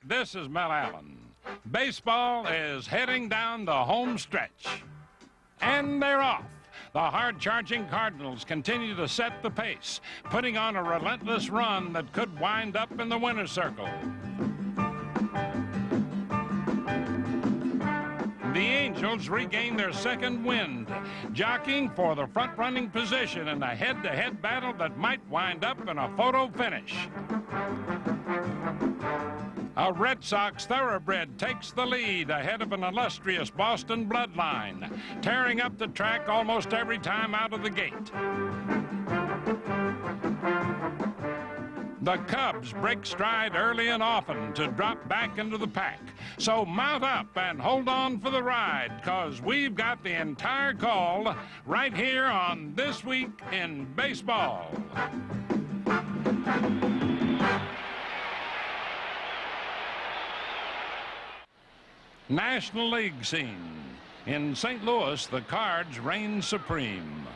This is Mel Allen. Baseball is heading down the home stretch. And they're off. The hard-charging Cardinals continue to set the pace, putting on a relentless run that could wind up in the winner's circle. The Angels regain their second wind, jockeying for the front-running position in a head-to-head battle that might wind up in a photo finish. A Red Sox thoroughbred takes the lead ahead of an illustrious Boston bloodline, tearing up the track almost every time out of the gate. The Cubs break stride early and often to drop back into the pack. So mount up and hold on for the ride, 'cause we've got the entire call right here on This Week in Baseball. National League scene. In St. Louis, the Cards reign supreme.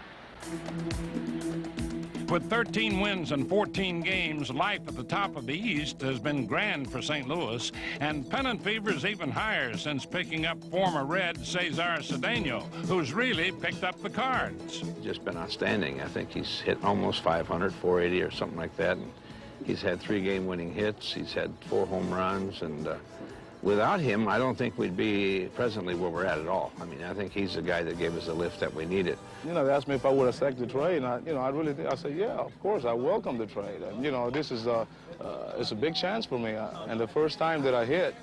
With 13 wins and 14 games, life at the top of the East has been grand for St. Louis, and pennant fever is even higher since picking up former Red Cesar Cedeno, who's really picked up the Cards. Just been outstanding. I think he's hit almost 500, 480 or something like that. And he's had 3 game-winning hits. He's had 4 home runs, and without him, I don't think we'd be presently where we're at all. I mean, I think he's the guy that gave us the lift that we needed. You know, they asked me if I would accept the trade, and I really did. I said, yeah, of course, I welcome the trade. And, you know, this is it's a big chance for me. And the first time that I hit,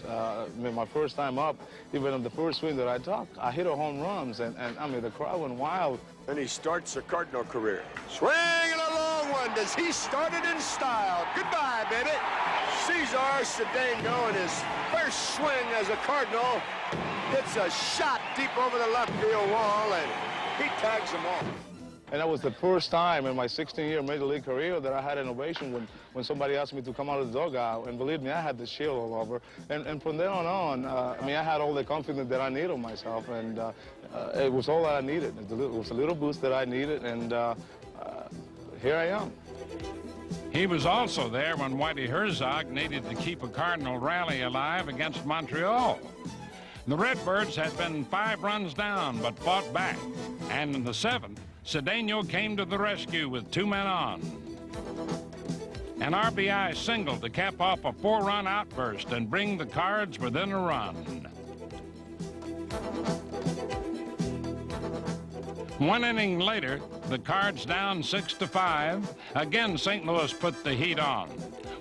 my first time up, even on the first swing that I took, I hit a home runs, and I mean, the crowd went wild. And he starts a Cardinal career. Swing and a long one. Does he start it in style? Goodbye, baby. Cesar Cedeno in his first swing as a Cardinal hits a shot deep over the left field wall, and he tags them all. And that was the first time in my 16-year Major League career that I had an ovation when somebody asked me to come out of the dugout. And believe me, I had the shield all over. And from then on, I mean, I had all the confidence that I needed of myself. And it was all that I needed. It was a little boost that I needed. And here I am. He was also there when Whitey Herzog needed to keep a Cardinal rally alive against Montreal. The Redbirds had been 5 runs down, but fought back. And in the 7th, Cedeno came to the rescue with 2 men on. An RBI single to cap off a 4-run outburst and bring the Cards within a run. 1 inning later, the Cards down 6-5. Again, St. Louis put the heat on.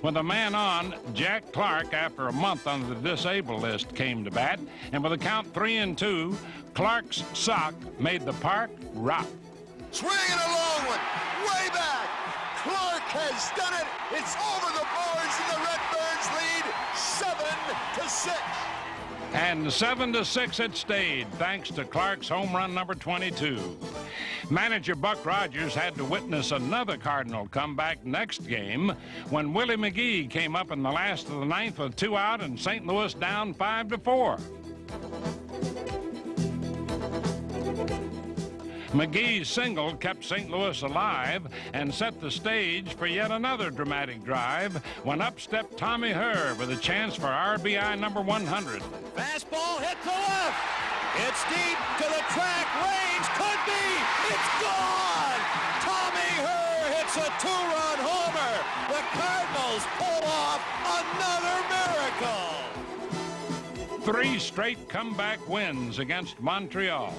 With a man on, Jack Clark, after a month on the disabled list, came to bat. And with a count 3-2, Clark's sock made the park rock. Swing and a long one. Way back. Clark has done it. It's over the boards, and the Redbirds lead 7-6. And 7-6 it stayed, thanks to Clark's home run number 22. Manager Buck Rogers had to witness another Cardinal comeback next game when Willie McGee came up in the last of the 9th with 2 out and St. Louis down 5-4. McGee's single kept St. Louis alive and set the stage for yet another dramatic drive when up stepped Tommy Herr with a chance for RBI number 100. Fastball hit to left. It's deep to the track. Range could be. It's gone. Tommy Herr hits a 2-run homer. The Cardinals pull off another miracle. 3 straight comeback wins against Montreal.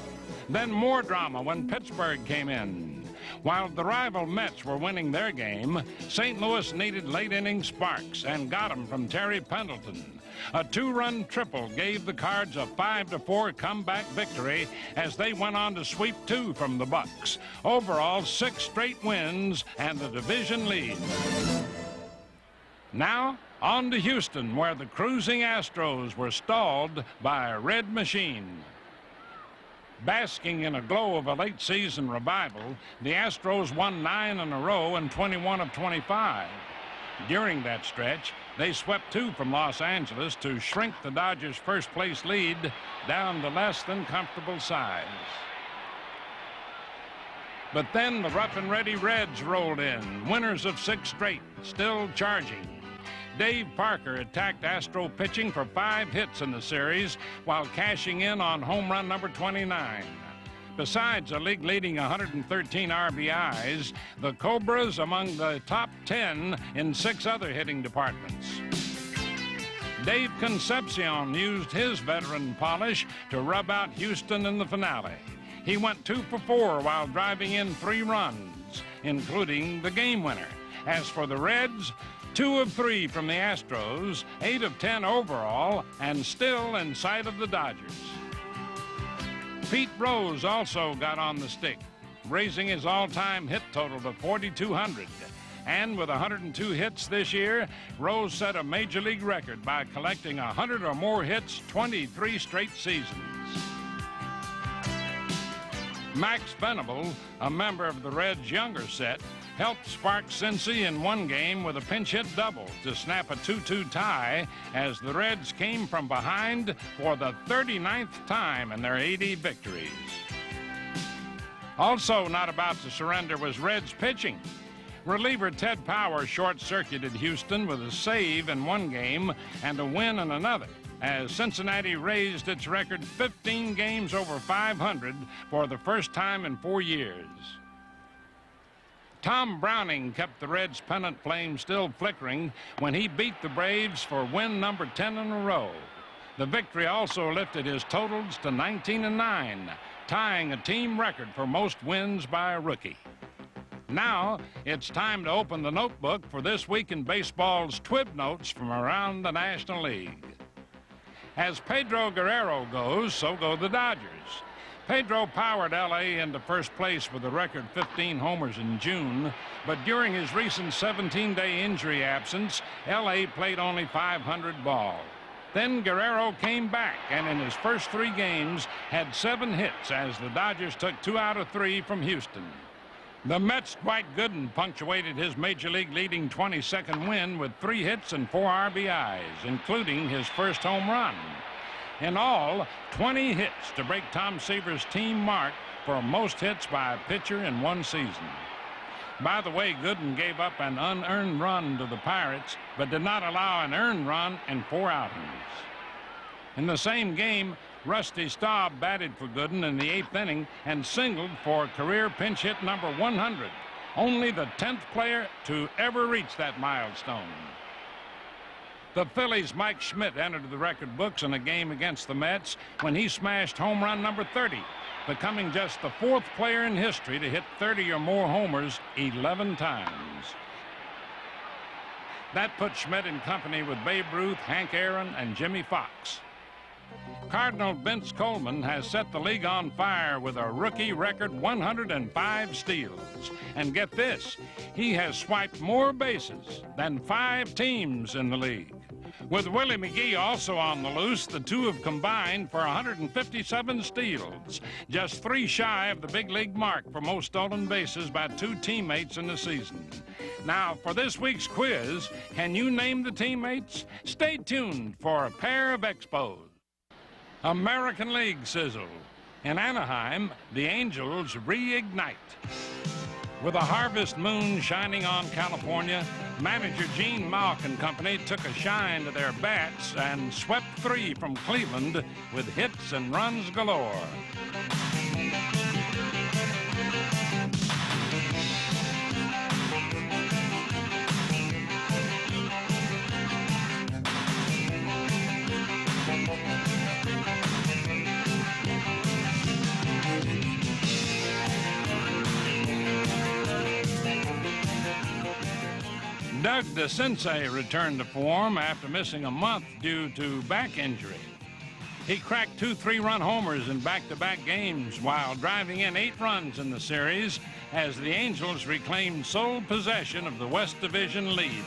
Then more drama when Pittsburgh came in. While the rival Mets were winning their game, St. Louis needed late-inning sparks and got them from Terry Pendleton. A 2-run triple gave the Cards a 5-4 comeback victory as they went on to sweep 2 from the Bucks. Overall, 6 straight wins and the division lead. Now, on to Houston, where the cruising Astros were stalled by a red machine. Basking in a glow of a late-season revival, the Astros won 9 in a row and 21 of 25. During that stretch, they swept 2 from Los Angeles to shrink the Dodgers' first-place lead down to less than comfortable size. But then the rough-and-ready Reds rolled in, winners of 6 straight, still charging. Dave Parker attacked Astro pitching for 5 hits in the series while cashing in on home run number 29. Besides a league-leading 113 RBIs, the Cobras among the top 10 in 6 other hitting departments. Dave Concepcion used his veteran polish to rub out Houston in the finale. He went 2 for 4 while driving in 3 runs, including the game winner. As for the Reds, 2 of 3 from the Astros, 8 of 10 overall, and still in sight of the Dodgers. Pete Rose also got on the stick, raising his all-time hit total to 4,200. And with 102 hits this year, Rose set a major league record by collecting 100 or more hits 23 straight seasons. Max Venable, a member of the Reds' younger set, helped spark Cincy in one game with a pinch hit double to snap a 2-2 tie as the Reds came from behind for the 39th time in their 80 victories. Also not about to surrender was Reds pitching. Reliever Ted Power short-circuited Houston with a save in one game and a win in another, as Cincinnati raised its record 15 games over 500 for the first time in 4 years. Tom Browning kept the Reds' pennant flame still flickering when he beat the Braves for win number 10 in a row. The victory also lifted his totals to 19-9, tying a team record for most wins by a rookie. Now, it's time to open the notebook for this week in baseball's Twib Notes from around the National League. As Pedro Guerrero goes, so go the Dodgers. Pedro powered L.A. into first place with a record 15 homers in June, but during his recent 17-day injury absence, L.A. played only 500 ball. Then Guerrero came back and in his first 3 games had 7 hits as the Dodgers took 2 out of 3 from Houston. The Mets' Dwight Gooden punctuated his major league leading 22nd win with 3 hits and 4 RBIs, including his first home run. In all, 20 hits to break Tom Seaver's team mark for most hits by a pitcher in one season. By the way, Gooden gave up an unearned run to the Pirates, but did not allow an earned run in 4 outings. In the same game, Rusty Staub batted for Gooden in the 8th inning and singled for career pinch hit number 100, only the 10th player to ever reach that milestone. The Phillies' Mike Schmidt entered the record books in a game against the Mets when he smashed home run number 30, becoming just the 4th player in history to hit 30 or more homers 11 times. That put Schmidt in company with Babe Ruth, Hank Aaron, and Jimmy Fox. Cardinal Vince Coleman has set the league on fire with a rookie record 105 steals. And get this, he has swiped more bases than 5 teams in the league. With Willie McGee also on the loose, the two have combined for 157 steals, just 3 shy of the big league mark for most stolen bases by 2 teammates in the season. Now, for this week's quiz, can you name the teammates? Stay tuned for a pair of expos. American League sizzle. In Anaheim, the Angels reignite. With a harvest moon shining on California, manager Gene Mauch and company took a shine to their bats and swept 3 from Cleveland with hits and runs galore. Doug DeCinces returned to form after missing a month due to back injury. He cracked 2 3-run homers in back-to-back games while driving in 8 runs in the series as the Angels reclaimed sole possession of the West Division lead.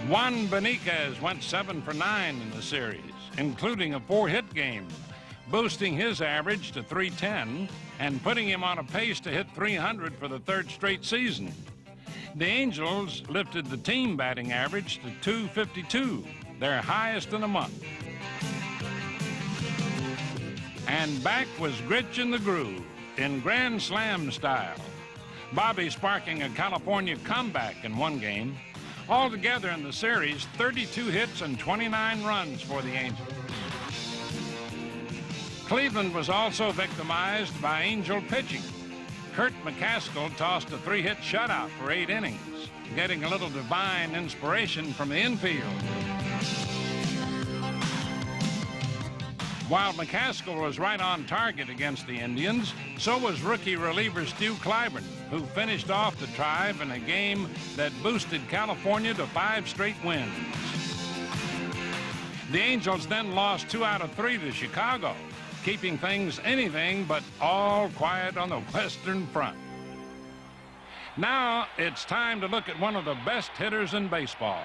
Juan Benitez went 7 for 9 in the series, including a 4-hit game, boosting his average to .310 and putting him on a pace to hit .300 for the 3rd straight season. The Angels lifted the team batting average to .252, their highest in a month. And back was Gritch in the groove, in Grand Slam style. Bobby sparking a California comeback in one game. Altogether in the series, 32 hits and 29 runs for the Angels. Cleveland was also victimized by Angel pitching. Kurt McCaskill tossed a 3-hit shutout for 8 innings, getting a little divine inspiration from the infield. While McCaskill was right on target against the Indians, so was rookie reliever Stu Clyburn, who finished off the Tribe in a game that boosted California to 5 straight wins. The Angels then lost 2 out of 3 to Chicago, keeping things anything but all quiet on the Western Front. Now it's time to look at one of the best hitters in baseball.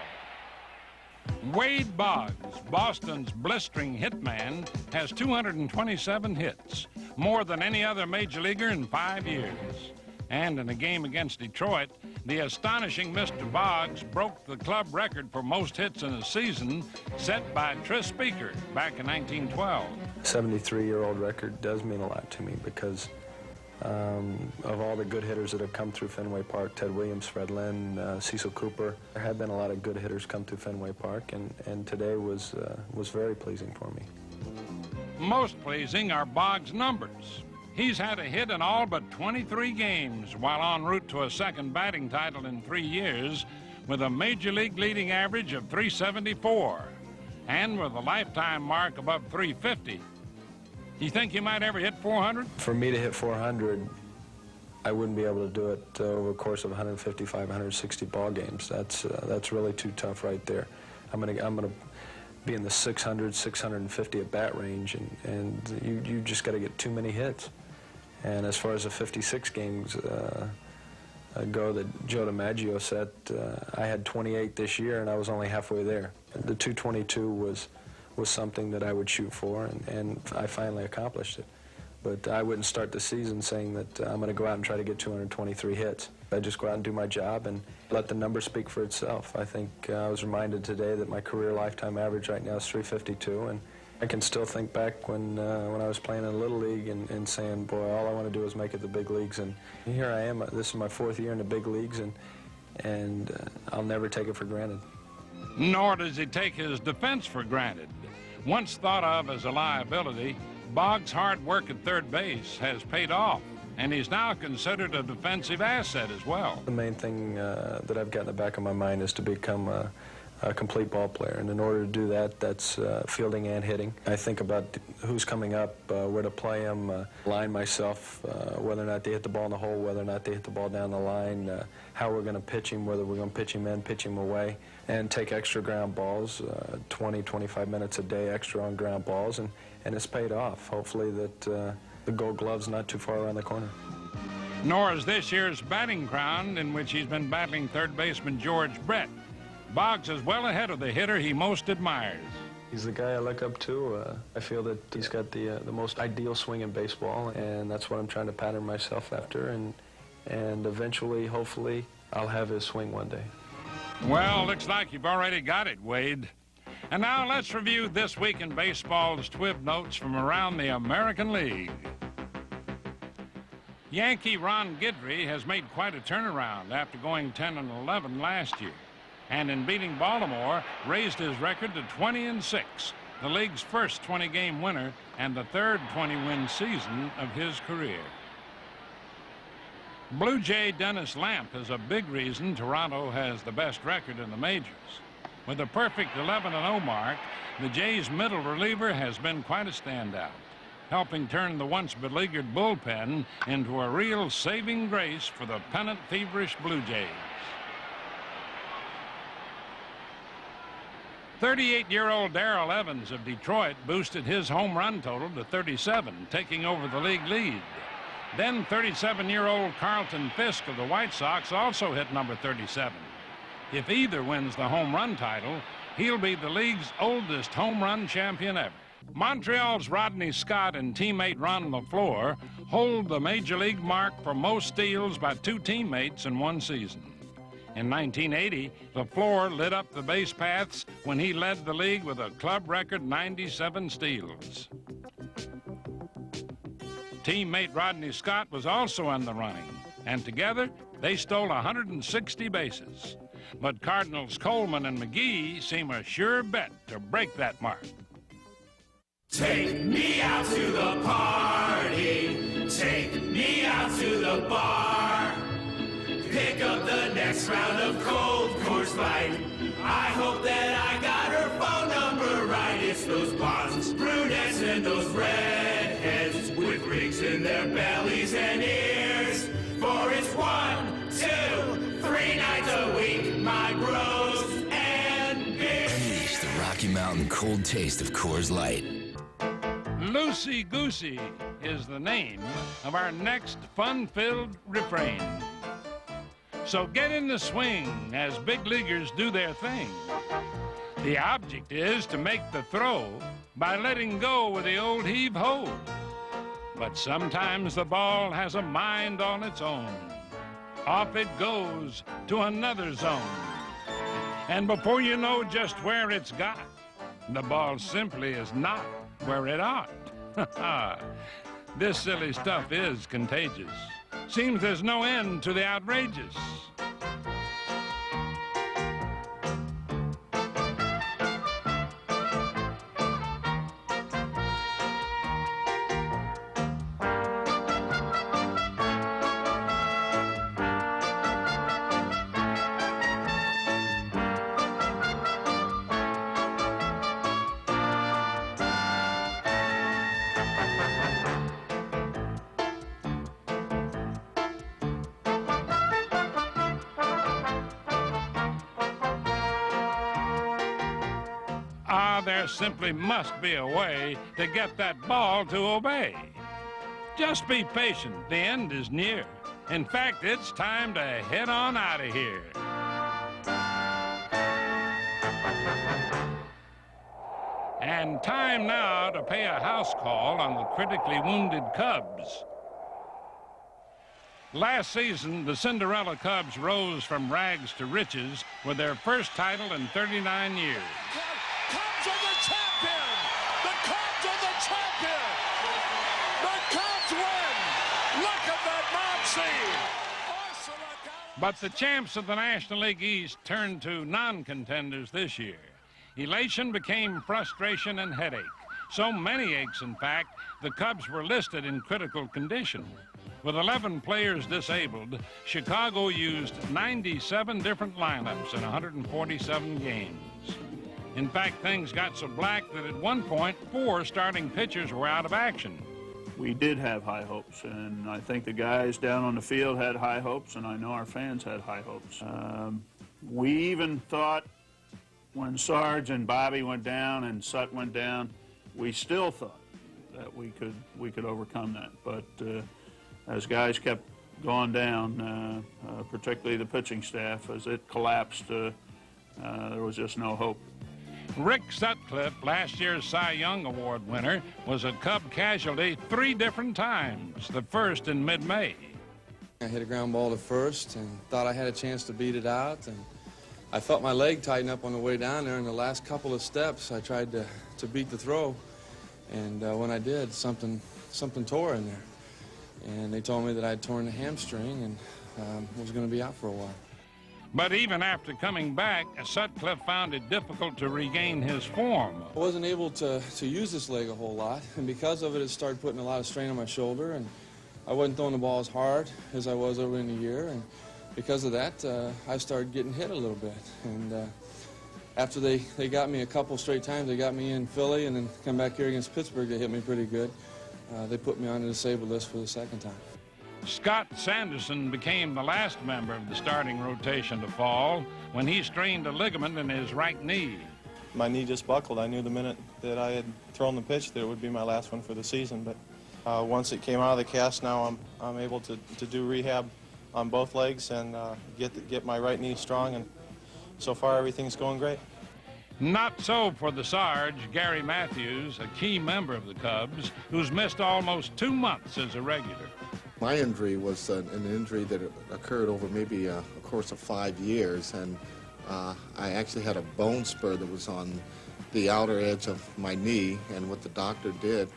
Wade Boggs, Boston's blistering hitman, has 227 hits, more than any other major leaguer in 5 years. And in a game against Detroit, the astonishing Mr. Boggs broke the club record for most hits in a season set by Tris Speaker back in 1912. 73-year-old record does mean a lot to me because of all the good hitters that have come through Fenway Park, Ted Williams, Fred Lynn, Cecil Cooper. There have been a lot of good hitters come through Fenway Park, and today was very pleasing for me. Most pleasing are Boggs' numbers. He's had a hit in all but 23 games while en route to a second batting title in 3 years with a major league leading average of 374 and with a lifetime mark above 350. You think you might ever hit 400? For me to hit 400, I wouldn't be able to do it over a course of 155, 160 ball games. That's really too tough right there. I'm gonna be in the 600, 650 at bat range, and you just got to get too many hits. And as far as the 56 games go that Joe DiMaggio set, I had 28 this year, and I was only halfway there. The 222 was something that I would shoot for, and I finally accomplished it. But I wouldn't start the season saying that I'm going to go out and try to get 223 hits. I just go out and do my job and let the number speak for itself. I think I was reminded today that my career lifetime average right now is 352, and I can still think back when I was playing in Little League and saying, boy, all I want to do is make it the big leagues. And here I am. This is my 4th year in the big leagues, and I'll never take it for granted. Nor does he take his defense for granted. Once thought of as a liability, Boggs' hard work at third base has paid off, and he's now considered a defensive asset as well. The main thing that I've got in the back of my mind is to become a complete ball player, and in order to do that, that's fielding and hitting. I think about who's coming up, where to play them, line myself, whether or not they hit the ball in the hole, whether or not they hit the ball down the line, how we're going to pitch him, whether we're going to pitch him in, pitch him away, and take extra ground balls, 20, 25 minutes a day extra on ground balls, and it's paid off. Hopefully that the Gold Glove's not too far around the corner. Nor is this year's batting crown, in which he's been battling third baseman George Brett. Boggs is well ahead of the hitter he most admires. He's the guy I look up to. I feel that he's got the most ideal swing in baseball, and that's what I'm trying to pattern myself after, and eventually, hopefully, I'll have his swing one day. Well, looks like you've already got it, Wade. And now let's review this week in baseball's TWIB notes from around the American League. Yankee Ron Guidry has made quite a turnaround after going 10-11 last year, and in beating Baltimore, raised his record to 20-6, the league's first 20-game winner and the third 20-win season of his career. Blue Jay Dennis Lamp is a big reason Toronto has the best record in the majors. With a perfect 11-0 mark, the Jays' middle reliever has been quite a standout, helping turn the once beleaguered bullpen into a real saving grace for the pennant-feverish Blue Jays. 38-year-old Darrell Evans of Detroit boosted his home run total to 37, taking over the league lead. Then 37-year-old Carlton Fisk of the White Sox also hit number 37. If either wins the home run title, he'll be the league's oldest home run champion ever. Montreal's Rodney Scott and teammate Ron LaFleur hold the major league mark for most steals by 2 teammates in one season. In 1980, LaFleur lit up the base paths when he led the league with a club record 97 steals. Teammate Rodney Scott was also in the running, and together they stole 160 bases. But Cardinals Coleman and McGee seem a sure bet to break that mark. Take me out to the party. Take me out to the bar. Pick up the next round of Cold Coors Light. I hope that I got her phone number right. It's those blondes, brunettes, and those redheads with rings in their bellies and ears. For it's 1, 2, 3 nights a week, my bros and beers. Unleash the Rocky Mountain cold taste of Coors Light. Loosey Goosey is the name of our next fun-filled refrain. So get in the swing as big leaguers do their thing. The object is to make the throw by letting go with the old heave-ho. But sometimes the ball has a mind on its own. Off it goes to another zone. And before you know just where it's got, the ball simply is not where it ought. This silly stuff is contagious. Seems there's no end to the outrageous. There simply must be a way to get that ball to obey. Just be patient, the end is near. In fact, it's time to head on out of here. And time now to pay a house call on the critically wounded Cubs. Last season, the Cinderella Cubs rose from rags to riches with their first title in 39 years. Cubs are the champion! The Cubs are the champion! The Cubs win! Look at that mob scene! But the champs of the National League East turned to non-contenders this year. Elation became frustration and headache. So many aches, in fact, the Cubs were listed in critical condition. With 11 players disabled, Chicago used 97 different lineups in 147 games. In fact, things got so black that at one point, 4 starting pitchers were out of action. We did have high hopes, and I think the guys down on the field had high hopes, and I know our fans had high hopes. We even thought when Sarge and Bobby went down and Sut went down, we still thought that we could overcome that. But as guys kept going down, particularly the pitching staff, as it collapsed, there was just no hope. Rick Sutcliffe, last year's Cy Young Award winner, was a Cub casualty 3 different times, the first in mid-May. I hit a ground ball to first and thought I had a chance to beat it out, and I felt my leg tighten up on the way down there. In the last couple of steps, I tried to beat the throw, and when I did, something tore in there. And they told me that I'd torn the hamstring and was going to be out for a while. But even after coming back, Sutcliffe found it difficult to regain his form. I wasn't able to use this leg a whole lot, and because of it, it started putting a lot of strain on my shoulder, and I wasn't throwing the ball as hard as I was earlier in the year, and because of that, I started getting hit a little bit. And after they got me a couple straight times, they got me in Philly, and then come back here against Pittsburgh, they hit me pretty good. They put me on the disabled list for the second time. Scott Sanderson became the last member of the starting rotation to fall when he strained a ligament in his right knee. My knee just buckled. I knew the minute that I had thrown the pitch that it would be my last one for the season. But once it came out of the cast, now I'm able to do rehab on both legs and get my right knee strong. And so far, everything's going great. Not so for the Sarge, Gary Matthews, a key member of the Cubs, who's missed almost 2 months as a regular. My injury was an injury that occurred over maybe a course of 5 years, and I actually had a bone spur that was on the outer edge of my knee, and what the doctor did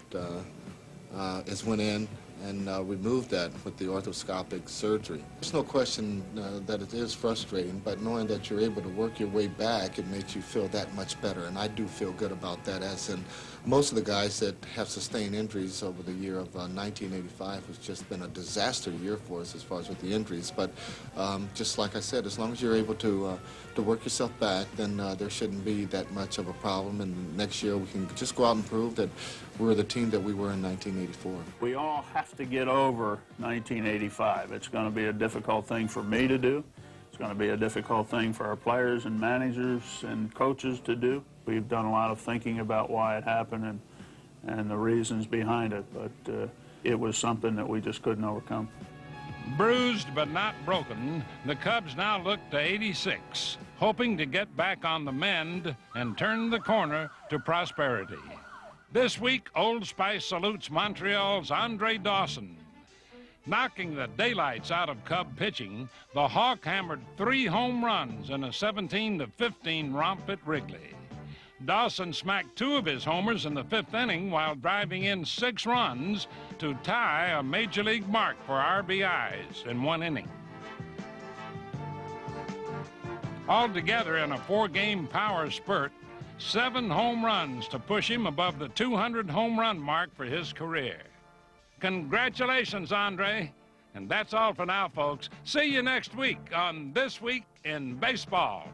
is went in and removed that with the arthroscopic surgery. There's no question that it is frustrating, but knowing that you're able to work your way back, it makes you feel that much better, and I do feel good about that, as in most of the guys that have sustained injuries over the year of 1985 has just been a disaster year for us as far as with the injuries. But just like I said, as long as you're able to work yourself back, then there shouldn't be that much of a problem, and next year we can just go out and prove that we're the team that we were in 1984. We all have to get over 1985. It's going to be a difficult thing for me to do. It's going to be a difficult thing for our players and managers and coaches to do. We've done a lot of thinking about why it happened and the reasons behind it, but it was something that we just couldn't overcome. Bruised but not broken, the Cubs now look to 86, hoping to get back on the mend and turn the corner to prosperity. This week, Old Spice salutes Montreal's Andre Dawson. Knocking the daylights out of Cub pitching, the Hawk hammered 3 home runs in a 17-15 romp at Wrigley. Dawson smacked 2 of his homers in the 5th inning while driving in 6 runs to tie a Major League mark for RBIs in 1 inning. Altogether, in a 4-game power spurt, 7 home runs to push him above the 200 home run mark for his career. Congratulations, Andre. And that's all for now, folks. See you next week on This Week in Baseball.